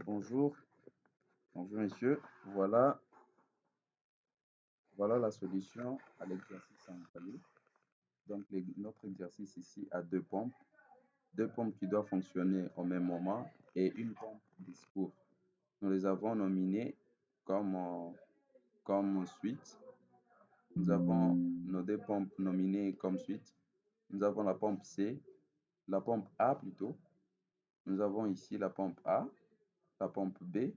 Bonjour, bonjour monsieur. Voilà, voilà la solution à l'exercice en palier. Donc notre exercice ici a deux pompes qui doivent fonctionner au même moment et une pompe discours. Nous les avons nominées comme, comme suite. Nous avons nos deux pompes nominées comme suite. Nous avons la pompe C, la pompe A plutôt. Nous avons ici la pompe A, la pompe B.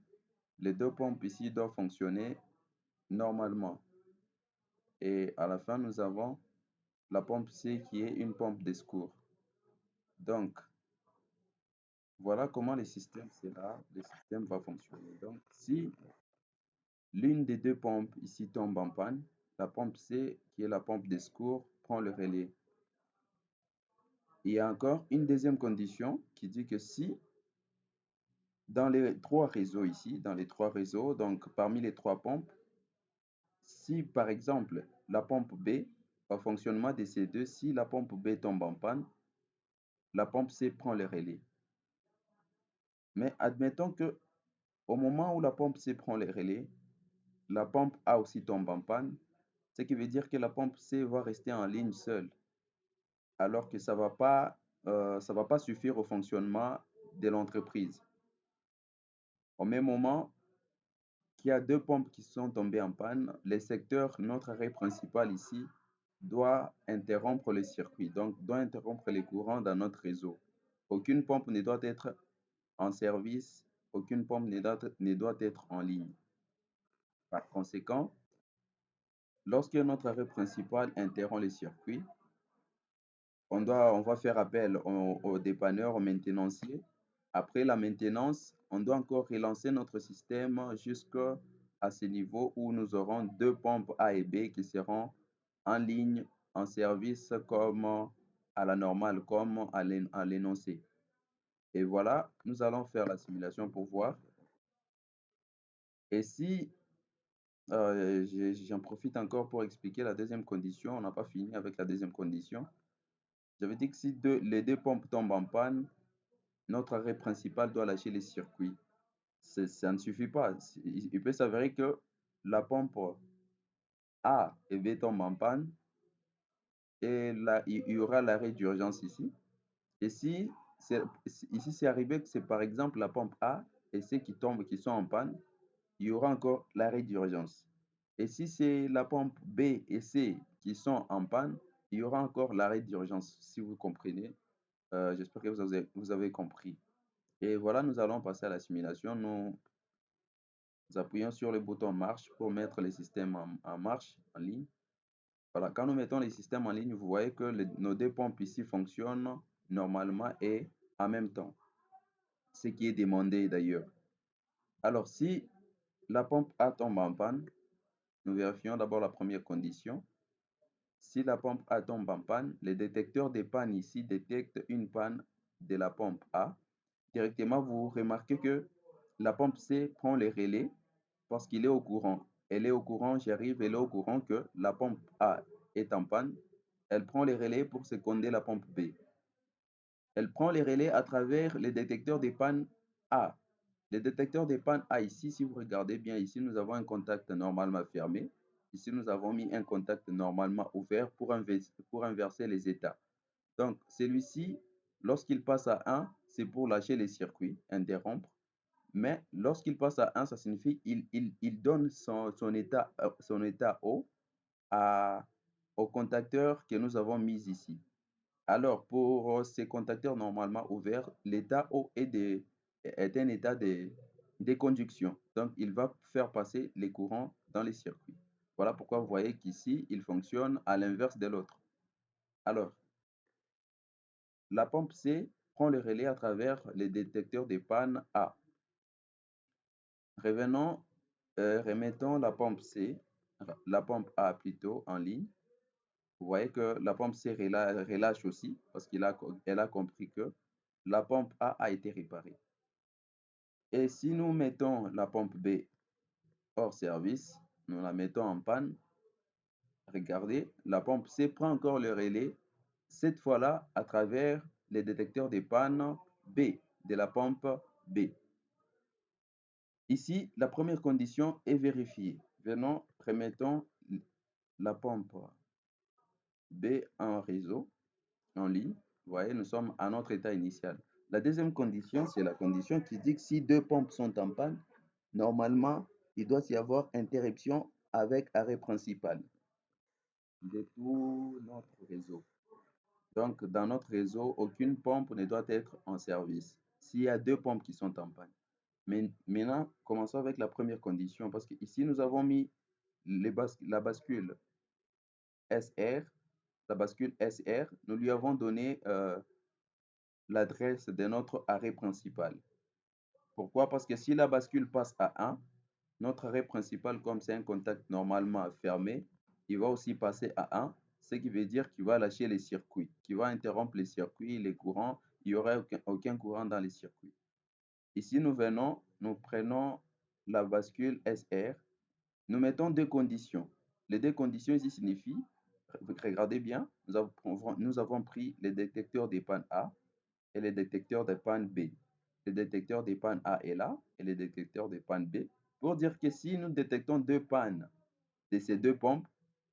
Les deux pompes ici doivent fonctionner normalement. Et à la fin, nous avons la pompe C qui est une pompe de secours. Donc, voilà comment le système va fonctionner. Donc, si l'une des deux pompes ici tombe en panne, la pompe C, qui est la pompe de secours, prend le relais. Il y a encore une deuxième condition qui dit que si dans les trois réseaux ici, donc parmi les trois pompes, si par exemple la pompe B, au fonctionnement de ces deux, si la pompe B tombe en panne, la pompe C prend le relais. Mais admettons que au moment où la pompe C prend le relais, la pompe A aussi tombe en panne, ce qui veut dire que la pompe C va rester en ligne seule, alors que ça va pas suffire au fonctionnement de l'entreprise. Au même moment qu'il y a deux pompes qui sont tombées en panne, le secteur, notre arrêt principal ici, doit interrompre le circuit, donc doit interrompre les courants dans notre réseau. Aucune pompe ne doit être en service, aucune pompe ne doit être en ligne. Par conséquent, lorsque notre arrêt principal interrompt le circuit, on va faire appel au dépanneur, au maintenancier. Après la maintenance, on doit encore relancer notre système jusqu'à ce niveau où nous aurons deux pompes A et B qui seront en ligne, en service comme à la normale, comme à l'énoncé. Et voilà, nous allons faire la simulation pour voir. Et si j'en profite encore pour expliquer la deuxième condition. On n'a pas fini avec la deuxième condition. J'avais dit que si les deux pompes tombent en panne, notre arrêt principal doit lâcher les circuits. Ça ne suffit pas. Il peut s'avérer que la pompe A et B tombent en panne et là, il y aura l'arrêt d'urgence ici. Et ici c'est arrivé que c'est par exemple la pompe A et C qui tombent, qui sont en panne, il y aura encore l'arrêt d'urgence. Et si c'est la pompe B et C qui sont en panne, il y aura encore l'arrêt d'urgence, si vous comprenez. J'espère que vous avez compris. Et voilà, nous allons passer à la simulation. Nous appuyons sur le bouton marche pour mettre le système en marche, en ligne. Voilà, quand nous mettons les systèmes en ligne, vous voyez que nos deux pompes ici fonctionnent normalement et en même temps. Ce qui est demandé d'ailleurs. Alors, si la pompe A tombe en panne, nous vérifions d'abord la première condition. Si la pompe A tombe en panne, le détecteur de panne ici détecte une panne de la pompe A. Directement, vous remarquez que la pompe C prend le relais parce qu'il est au courant. Elle est au courant, elle est au courant que la pompe A est en panne. Elle prend les relais pour seconder la pompe B. Elle prend les relais à travers les détecteurs de panne A. Les détecteurs de panne A ici, si vous regardez bien ici, nous avons un contact normalement fermé. Ici, nous avons mis un contact normalement ouvert pour inverser les états. Donc, celui-ci, lorsqu'il passe à 1, c'est pour lâcher les circuits, interrompre. Mais lorsqu'il passe à 1, ça signifie qu'il donne son état haut au contacteur que nous avons mis ici. Alors, pour ces contacteurs normalement ouverts, l'état haut est un état de conduction. Donc, il va faire passer les courants dans les circuits. Voilà pourquoi vous voyez qu'ici, il fonctionne à l'inverse de l'autre. Alors, la pompe C prend le relais à travers les détecteurs de panne A. Revenons, remettons la pompe C, la pompe A plutôt en ligne. Vous voyez que la pompe C relâche aussi parce qu'elle a compris que la pompe A été réparée. Et si nous mettons la pompe B hors service, nous la mettons en panne, regardez, la pompe C prend encore le relais, cette fois-là à travers les détecteurs de panne B, de la pompe B. Ici, la première condition est vérifiée. Venons, remettons la pompe B en réseau, en ligne. Vous voyez, nous sommes à notre état initial. La deuxième condition, c'est la condition qui dit que si deux pompes sont en panne, normalement, il doit y avoir interruption avec arrêt principal de tout notre réseau. Donc, dans notre réseau, aucune pompe ne doit être en service s'il y a deux pompes qui sont en panne. Mais maintenant, commençons avec la première condition, parce qu'ici, nous avons mis la bascule SR, nous lui avons donné l'adresse de notre arrêt principal. Pourquoi? Parce que si la bascule passe à 1, notre arrêt principal, comme c'est un contact normalement fermé, il va aussi passer à 1, ce qui veut dire qu'il va lâcher les circuits, qu'il va interrompre les circuits, les courants, il n'y aura aucun courant dans les circuits. Ici, nous venons, nous prenons la bascule SR, nous mettons deux conditions. Les deux conditions ici signifient, regardez bien, nous avons pris les détecteurs des pannes A et les détecteurs des pannes B. Le détecteur des pannes A est là et le détecteur des pannes B pour dire que si nous détectons deux pannes de ces deux pompes,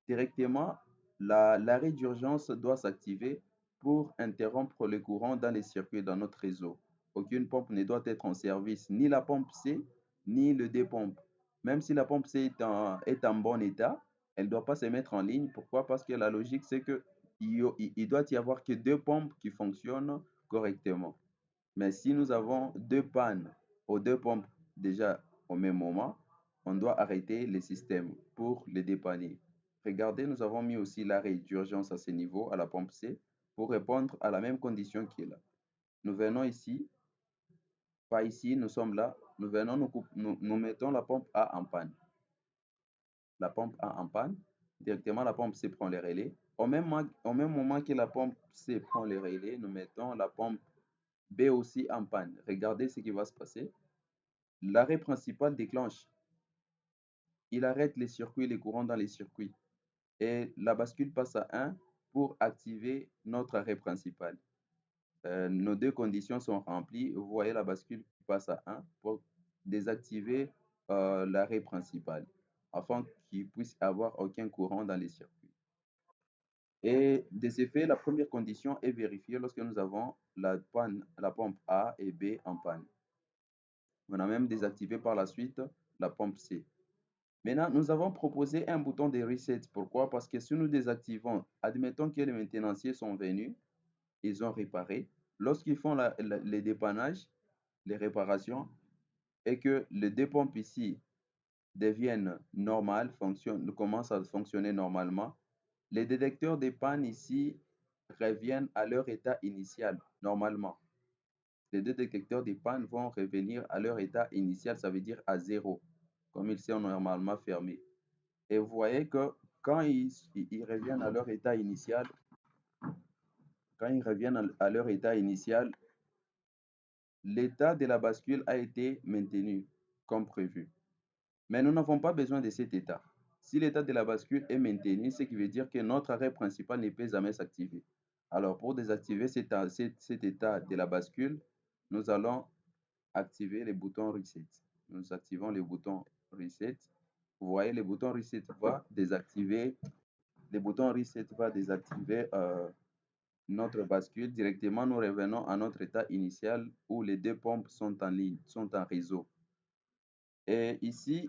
directement, l'arrêt d'urgence doit s'activer pour interrompre le courant dans les circuits dans notre réseau. Aucune pompe ne doit être en service, ni la pompe C, ni le dépompe. Même si la pompe C est en bon état, elle ne doit pas se mettre en ligne. Pourquoi? Parce que la logique, c'est qu'il doit y avoir que deux pompes qui fonctionnent correctement. Mais si nous avons deux pannes aux deux pompes déjà au même moment, on doit arrêter le système pour les dépanner. Regardez, nous avons mis aussi l'arrêt d'urgence à ce niveau, à la pompe C, pour répondre à la même condition qui est là. Nous venons ici, pas ici, nous sommes là, nous venons, nous mettons la pompe A en panne. La pompe A en panne, directement la pompe C prend les relais. Au même moment que la pompe C prend les relais, nous mettons la pompe B aussi en panne. Regardez ce qui va se passer. L'arrêt principal déclenche. Il arrête les circuits, les courants dans les circuits. Et la bascule passe à 1 pour activer notre arrêt principal. Nos deux conditions sont remplies. Vous voyez la bascule qui passe à 1 pour désactiver l'arrêt principal afin qu'il puisse avoir aucun courant dans les circuits. Et de ce fait, la première condition est vérifiée lorsque nous avons la pompe A et B en panne. On a même désactivé par la suite la pompe C. Maintenant, nous avons proposé un bouton de reset. Pourquoi? Parce que si nous désactivons, admettons que les maintenanciers sont venus, ils ont réparé. Lorsqu'ils font les dépannages, les réparations, et que les deux pompes ici deviennent normales, commencent à fonctionner normalement, les détecteurs de panne ici reviennent à leur état initial, normalement. Les deux détecteurs de panne vont revenir à leur état initial, ça veut dire à 0, comme ils sont normalement fermés. Et vous voyez que quand ils reviennent à leur état initial, l'état de la bascule a été maintenu comme prévu. Mais nous n'avons pas besoin de cet état. Si l'état de la bascule est maintenu, ce qui veut dire que notre arrêt principal ne peut jamais s'activer. Alors, pour désactiver cet état de la bascule, nous allons activer le bouton Reset. Nous activons le bouton Reset. Vous voyez, le bouton Reset va désactiver notre bascule. Directement, nous revenons à notre état initial où les deux pompes sont en ligne, sont en réseau. Et ici,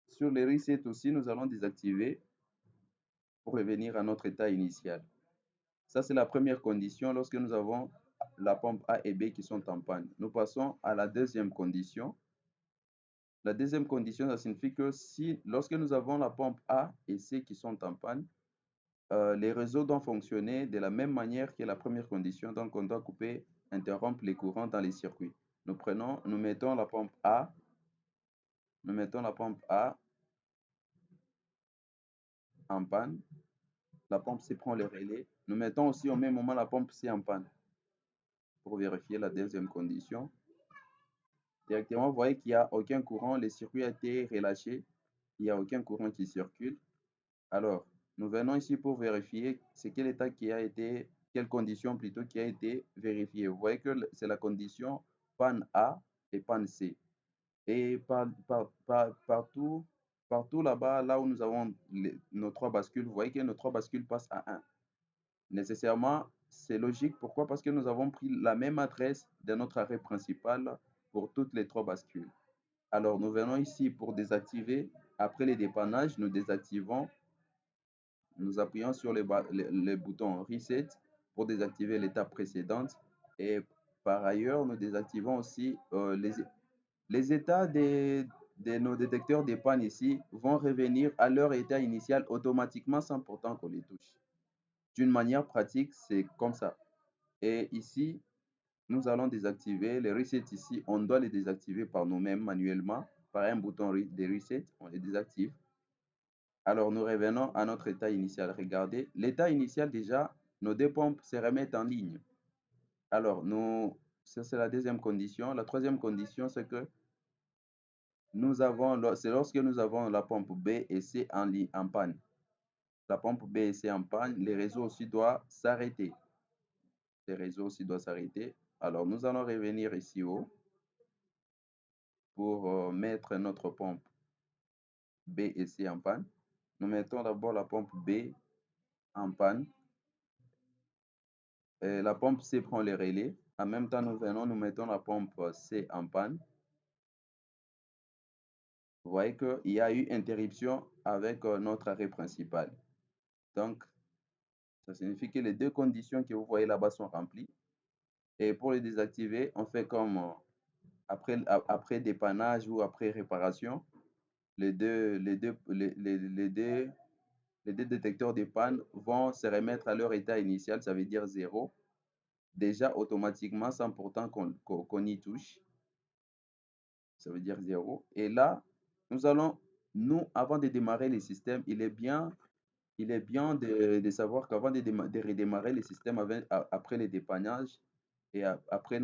sur le reset aussi, nous allons désactiver pour revenir à notre état initial. Ça, c'est la première condition lorsque nous avons la pompe A et B qui sont en panne. Nous passons à la deuxième condition. La deuxième condition, ça signifie que lorsque nous avons la pompe A et C qui sont en panne, les réseaux doivent fonctionner de la même manière que la première condition. Donc, on doit interrompre les courants dans les circuits. Nous mettons la pompe A en panne. La pompe C prend les relais. Nous mettons aussi au même moment la pompe C en panne pour vérifier la deuxième condition. Directement, vous voyez qu'il n'y a aucun courant. Le circuit a été relâché. Il n'y a aucun courant qui circule. Alors, nous venons ici pour vérifier c'est quel état quelle condition plutôt qui a été vérifiée. Vous voyez que c'est la condition panne A et panne C. Et partout là-bas, là où nous avons nos trois bascules, vous voyez que nos trois bascules passent à 1. Nécessairement, c'est logique. Pourquoi? Parce que nous avons pris la même adresse de notre arrêt principal pour toutes les trois bascules. Alors, nous venons ici pour désactiver. Après les dépannages, nous désactivons. Nous appuyons sur les boutons Reset pour désactiver l'étape précédente. Et par ailleurs, nous désactivons aussi les états de nos détecteurs de panne ici vont revenir à leur état initial automatiquement sans pourtant qu'on les touche. D'une manière pratique, c'est comme ça. Et ici, nous allons désactiver les resets ici. On doit les désactiver par nous-mêmes manuellement. Par un bouton de reset, on les désactive. Alors, nous revenons à notre état initial. Regardez, l'état initial déjà, nos deux pompes se remettent en ligne. Alors, ça c'est la deuxième condition. La troisième condition, c'est que c'est lorsque nous avons la pompe B et C en panne. La pompe B et C en panne, les réseaux aussi doivent s'arrêter. Les réseaux aussi doivent s'arrêter. Alors, nous allons revenir ici haut pour mettre notre pompe B et C en panne. Nous mettons d'abord la pompe B en panne. Et la pompe C prend les relais. En même temps, nous mettons la pompe C en panne. Vous voyez qu'il y a eu interruption avec notre arrêt principal. Donc, ça signifie que les deux conditions que vous voyez là-bas sont remplies. Et pour les désactiver, on fait comme après dépannage ou après réparation. Les deux détecteurs de panne vont se remettre à leur état initial, ça veut dire 0, déjà automatiquement sans pourtant qu'on y touche. Ça veut dire 0. Et là, avant de démarrer le système, il est bien de savoir qu'avant de redémarrer le système après les dépannages et après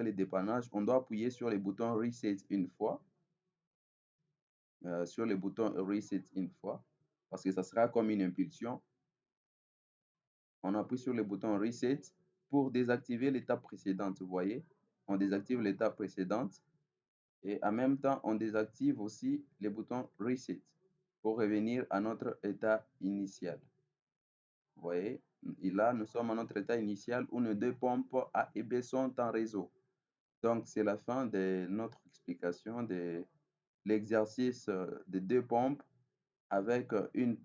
les dépannages, on doit appuyer sur les boutons Reset une fois. Sur les boutons Reset une fois, parce que ça sera comme une impulsion. On appuie sur le bouton Reset pour désactiver l'étape précédente. Vous voyez, on désactive l'étape précédente et en même temps, on désactive aussi les boutons Reset pour revenir à notre état initial. Vous voyez, et là, nous sommes à notre état initial où nos deux pompes A et B sont en réseau. Donc, c'est la fin de notre explication de l'exercice des deux pompes avec une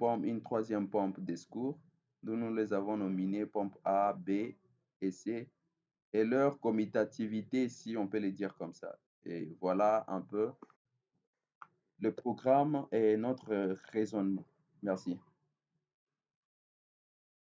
troisième pompe de secours. Nous les avons nominées pompe A, B et C et leur commutativité, si on peut le dire comme ça. Et voilà un peu le programme et notre raisonnement. Merci.